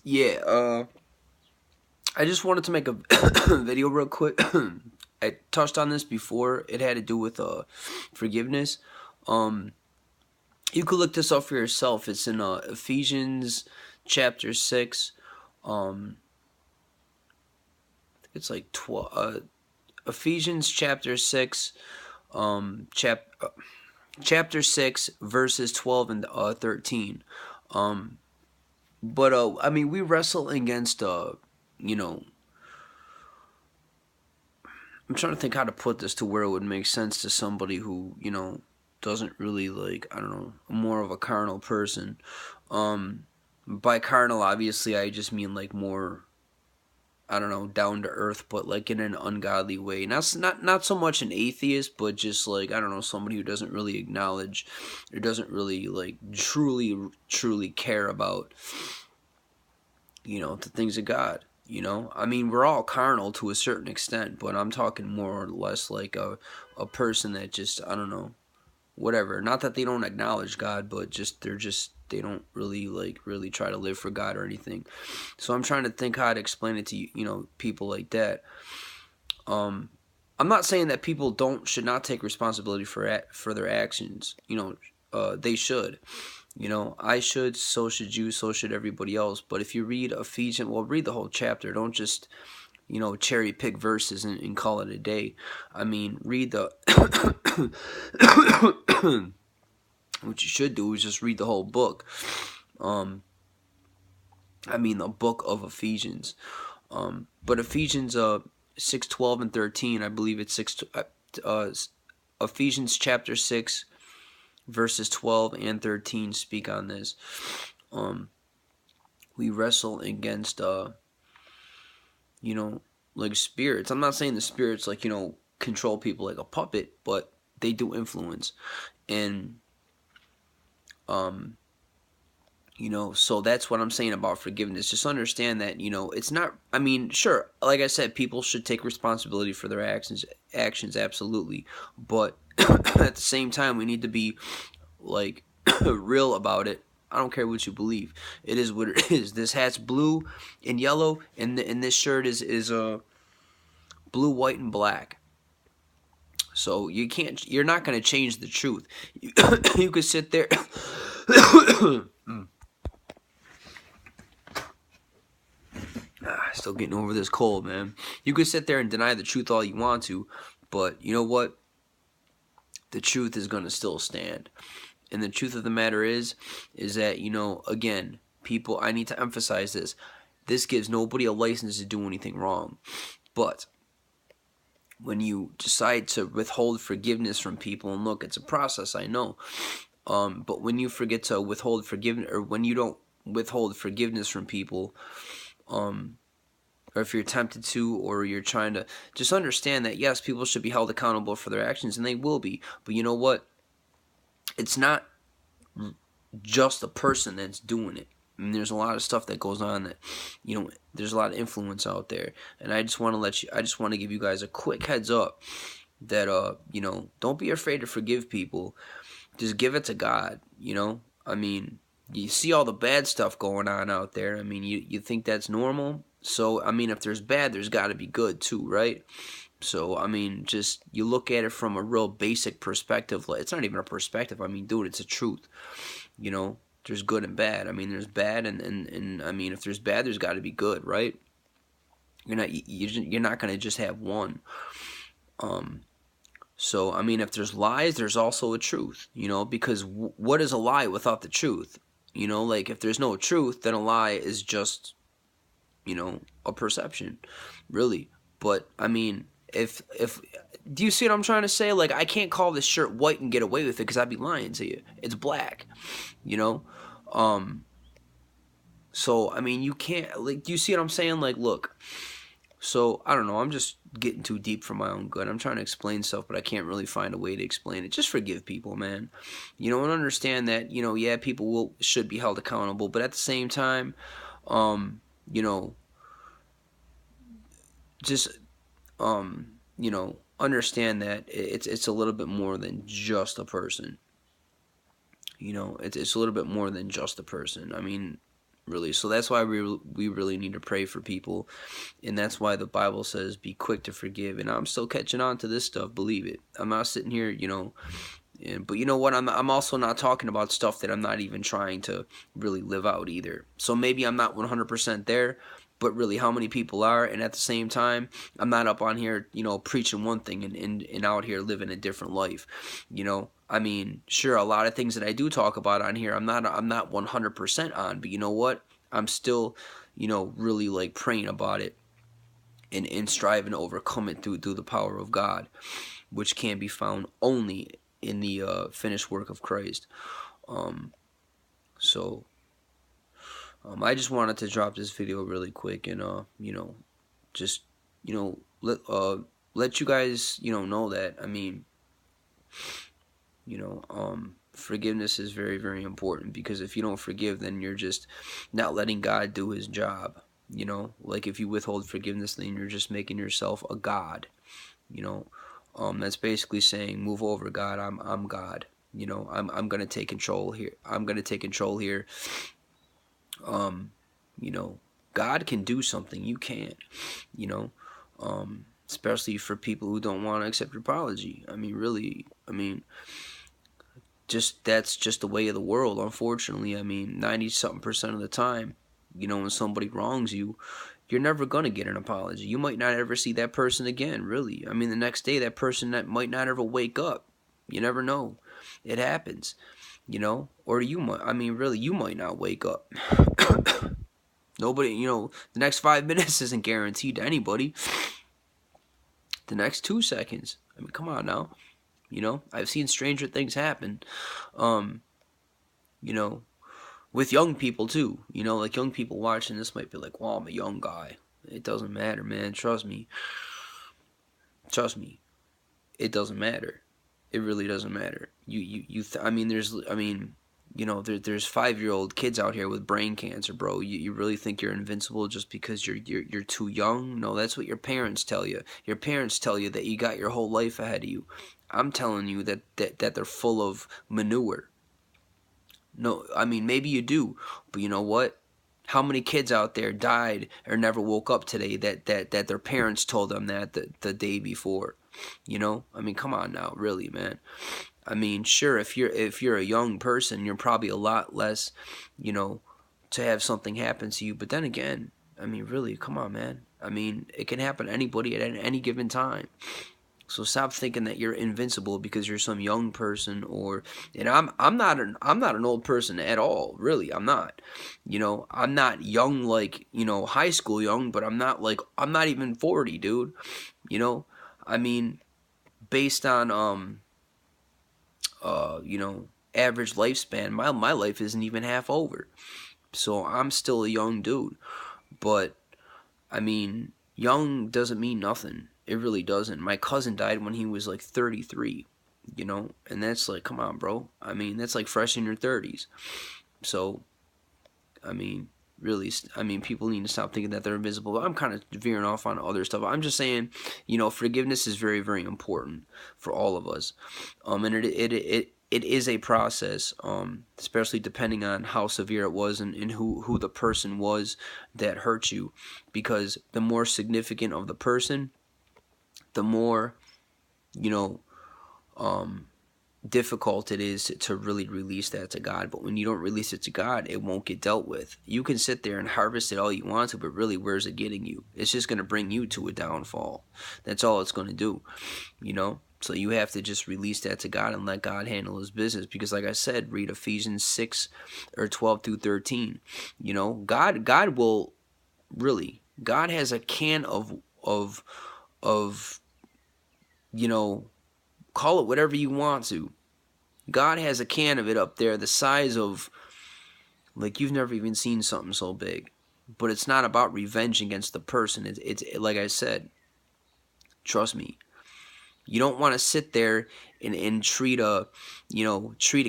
Yeah, I just wanted to make a video real quick. I touched on this before. It had to do with forgiveness. Um, you could look this up for yourself. It's in Ephesians chapter 6. Um, it's like 12. Ephesians chapter 6. Um, chap chapter 6 verses 12 and 13. Um, but I mean, we wrestle against you know I'm trying to think how to put this to where it would make sense to somebody who, doesn't really like, I don't know, more of a carnal person. By carnal, obviously, I just mean like more, I don't know, down to earth, but like in an ungodly way. Not so much an atheist, but just like, I don't know, somebody who doesn't really acknowledge or doesn't really like truly care about, the things of God. I mean, we're all carnal to a certain extent, but I'm talking more or less like a person that just, I don't know, whatever. Not that they don't acknowledge God, but they don't really really try to live for God or anything. So I'm trying to think how to explain it to people like that. Um, I'm not saying that people don't should not take responsibility for their actions. They should. I should, so should you, so should everybody else. But if you read Ephesians, well, read the whole chapter. Don't just, cherry pick verses and call it a day. I mean, read the. What you should do is just read the whole book. Um, I mean, the book of Ephesians. But Ephesians 6, 12, and 13, I believe it's Ephesians chapter 6, verses 12 and 13 speak on this. We wrestle against you know like spirits. I'm not saying the spirits like control people like a puppet, but they do influence. And um so that's what I'm saying about forgiveness. Just understand that it's not, I mean, sure, like I said, people should take responsibility for their actions, absolutely. But at the same time, we need to be like real about it. I don't care what you believe. It is what it is. This hat's blue and yellow, and this shirt is blue, white, and black. So you're not gonna change the truth. You could sit there. Still getting over this cold, man. You could sit there and deny the truth all you want to, but you know what? The truth is gonna still stand. And the truth of the matter is that again, people. I need to emphasize this. This gives nobody a license to do anything wrong. But when you decide to withhold forgiveness from people, and look, it's a process, I know. But when you forget to withhold forgiveness, or when you don't withhold forgiveness from people, or if you're tempted to, or you're trying to, just understand that yes, people should be held accountable for their actions, and they will be. But you know what? It's not just the person that's doing it. I mean, there's a lot of stuff that goes on that, there's a lot of influence out there, and I just want to give you guys a quick heads up that don't be afraid to forgive people. Just give it to God. I mean, you see all the bad stuff going on out there. I mean, you think that's normal? So, I mean, if there's bad, there's got to be good too, right? So, I mean, just you look at it from a real basic perspective. It's not even a perspective. I mean, dude, it's a truth. There's good and bad. I mean, there's bad, and I mean, if there's bad, there's got to be good, right? You're not gonna just have one. So, I mean, if there's lies, there's also a truth, because what is a lie without the truth? Like if there's no truth, then a lie is just, a perception, really. But I mean, if do you see what I'm trying to say? Like, I can't call this shirt white and get away with it because I'd be lying to you. It's black, you know. Um, so I mean, you can't, like. Do you see what I'm saying? Like, look. So I don't know. I'm just getting too deep for my own good. I'm trying to explain stuff, but I can't really find a way to explain it. Just forgive people, man. And understand that yeah, people should be held accountable, but at the same time, um, you know, just understand that it's a little bit more than just a person. It's a little bit more than just a person. I mean, really. So that's why we really need to pray for people, and that's why the Bible says be quick to forgive. And I'm still catching on to this stuff, believe it. I'm not sitting here, but you know what? I'm also not talking about stuff that I'm not even trying to really live out either. So maybe I'm not 100% there, but really, how many people are? And at the same time, I'm not up on here, preaching one thing and out here living a different life. I mean, sure, a lot of things that I do talk about on here, I'm not 100% on, but you know what? I'm still, really like praying about it and striving to overcome it through the power of God, which can be found only in the finished work of Christ. So I just wanted to drop this video really quick and just let you guys know that, I mean, forgiveness is very, very important, because if you don't forgive, then you're just not letting God do his job. Like if you withhold forgiveness, then you're just making yourself a god. That's basically saying, move over, God, I'm God. I'm gonna take control here. I'm gonna take control here. God can do something, you can't. Especially for people who don't want to accept your apology. I mean, really, that's just the way of the world, unfortunately. I mean, 90-something% of the time, when somebody wrongs you, you're never going to get an apology. You might not ever see that person again, really. I mean, the next day, that person that might not ever wake up. You never know. It happens, or you might, really, you might not wake up. Nobody, the next 5 minutes isn't guaranteed to anybody. The next 2 seconds. I mean, come on now. I've seen stranger things happen. With young people too. Like young people watching this might be like, well, I'm a young guy. It doesn't matter, man. Trust me. It doesn't matter. It really doesn't matter. There's 5-year-old kids out here with brain cancer, bro. You really think you're invincible just because you're too young? No, that's what your parents tell you. Your parents tell you that you got your whole life ahead of you. I'm telling you that they're full of manure. No, maybe you do, but you know what? How many kids out there died or never woke up today that their parents told them that the day before? Come on now, really, man. Sure, if you're a young person, you're probably a lot less, to have something happen to you. But then again, really, come on, man. It can happen to anybody at any given time. So stop thinking that you're invincible because you're some young person, and I'm not an old person at all, really. I'm not. I'm not young like, high school young, but I'm not even 40, dude. Based on average lifespan, my life isn't even half over. So I'm still a young dude. But young doesn't mean nothing. It really doesn't. My cousin died when he was like 33, and that's like, come on, bro. That's like fresh in your 30s. So, really, people need to stop thinking that they're invisible. I'm kind of veering off on other stuff. I'm just saying, forgiveness is very, very important for all of us. And it is a process, especially depending on how severe it was and who the person was that hurt you. Because the more significant of the person, the more, difficult it is to really release that to God. But when you don't release it to God, it won't get dealt with. You can sit there and harvest it all you want to, but really, where's it getting you? It's just going to bring you to a downfall. That's all it's going to do, So you have to just release that to God and let God handle his business. Because like I said, read Ephesians 6 or 12 through 13. God will really, God has a can of call it whatever you want to. God has a can of it up there the size of, like, you've never even seen something so big. But it's not about revenge against the person. It's like I said, trust me. You don't want to sit there and treat a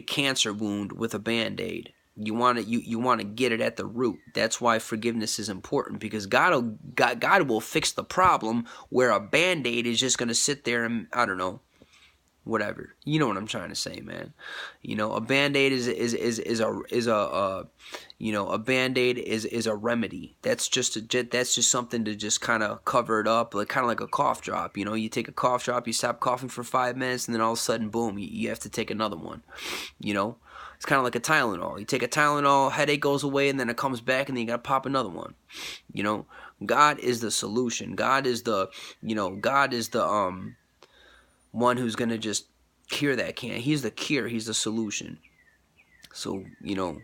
cancer wound with a Band-Aid. You want to get it at the root. That's why forgiveness is important, because God will fix the problem where a Band-Aid is just going to sit there and, I don't know, whatever. You know what I'm trying to say, man. You know, a band-aid is a you know, a band-aid is a remedy. That's just something to just kind of cover it up, like kind of like a cough drop. You know, you take a cough drop, you stop coughing for 5 minutes, and then all of a sudden, boom, you have to take another one. You know, it's kind of like a Tylenol. You take a Tylenol, headache goes away, and then it comes back, and then you gotta pop another one. You know, God is the solution. God is the, you know, God is the one who's gonna just cure that can. He's the cure. He's the solution. So, you know,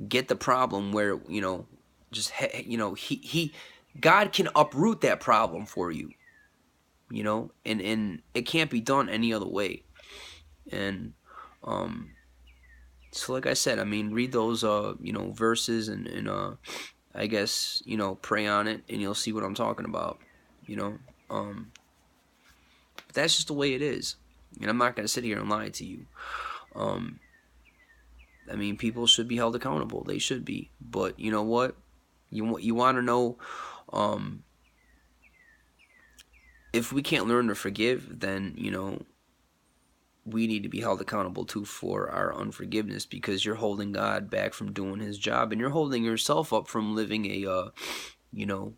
get the problem where, you know, just, you know, God can uproot that problem for you, you know, and it can't be done any other way. And so like I said, I mean, read those you know, verses, and I guess, you know, pray on it, and you'll see what I'm talking about, you know. But that's just the way it is, and I'm not gonna sit here and lie to you. I mean, people should be held accountable. They should be. But you know what? You want to know, if we can't learn to forgive, then, you know, we need to be held accountable too for our unforgiveness, because you're holding God back from doing His job, and you're holding yourself up from living a, you know,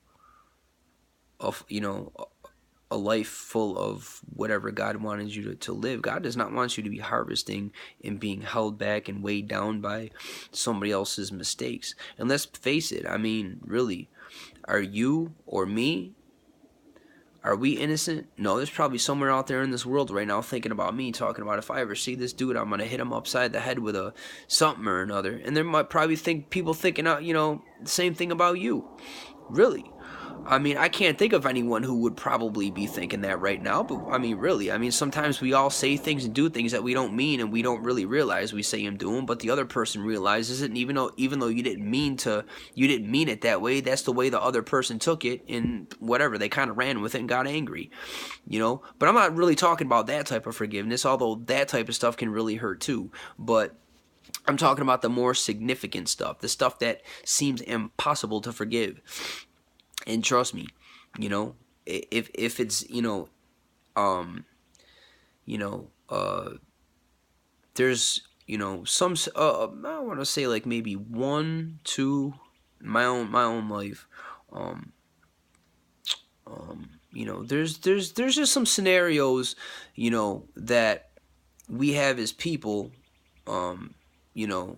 a life full of whatever God wanted you to live. God does not want you to be harvesting and being held back and weighed down by somebody else's mistakes. And let's face it, I mean, really, are you or me, are we innocent? No, there's probably somewhere out there in this world right now thinking about me, talking about, if I ever see this dude, I'm going to hit him upside the head with a something or another. And there might probably people thinking, you know, the same thing about you. Really. I mean, I can't think of anyone who would probably be thinking that right now, but I mean, really, I mean, sometimes we all say things and do things that we don't mean, and we don't really realize we say and do them, but the other person realizes it, and even though you didn't mean it that way, that's the way the other person took it, and whatever, they kind of ran with it and got angry, you know. But I'm not really talking about that type of forgiveness, although that type of stuff can really hurt too, but I'm talking about the more significant stuff, the stuff that seems impossible to forgive. And trust me, you know, if it's, you know, there's, you know, some, I want to say like maybe 1, 2, my own life, you know, there's just some scenarios, you know, that we have as people, you know,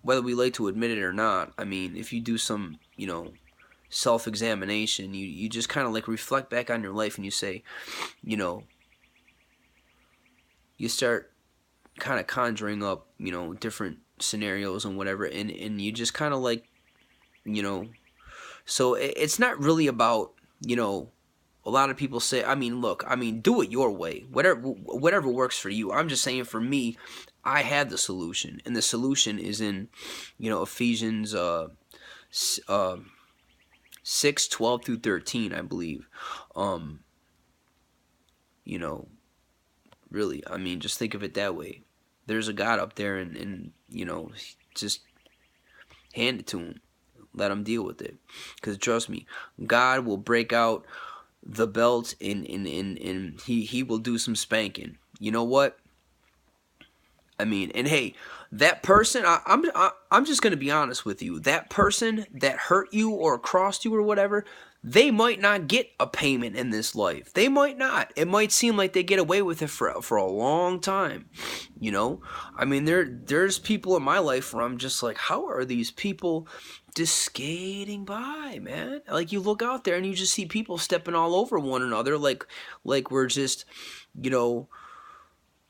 whether we like to admit it or not. I mean, if you do some, you know, self-examination, you just kind of like reflect back on your life, and you say, you know, you start kind of conjuring up, you know, different scenarios and whatever, and you just kind of like, you know, so it's not really about, you know, a lot of people say, I mean, look, I mean, do it your way, whatever works for you. I'm just saying, for me, I have the solution, and the solution is in, you know, Ephesians 6:12-13, I believe. You know, really, I mean, just think of it that way. There's a God up there, and you know, just hand it to Him. Let Him deal with it. Because trust me, God will break out the belt, and He will do some spanking. You know what? I mean, and hey, that person, I'm just gonna be honest with you. That person that hurt you or crossed you or whatever, they might not get a payment in this life. They might not. It might seem like they get away with it for a long time. You know, I mean, there's people in my life where I'm just like, how are these people just skating by, man? Like, you look out there and you just see people stepping all over one another, like we're just, you know,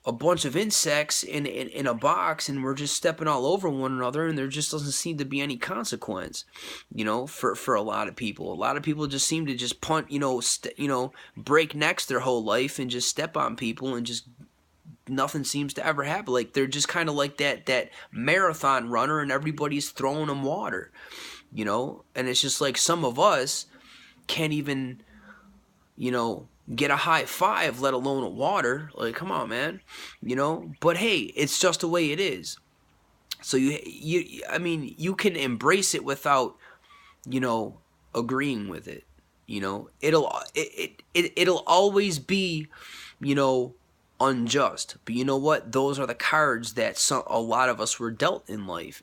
a bunch of insects in a box, and we're just stepping all over one another, and there just doesn't seem to be any consequence, you know, for a lot of people. A lot of people just seem to just punt, you know, break necks their whole life and just step on people, and just nothing seems to ever happen. Like, they're just kind of like that marathon runner, and everybody's throwing them water, you know. And it's just like, some of us can't even, you know, get a high five, let alone a water. Like, come on, man, you know. But hey, it's just the way it is. So I mean, you can embrace it without, you know, agreeing with it. You know, it'll always be, you know, unjust. But you know what? Those are the cards that a lot of us were dealt in life.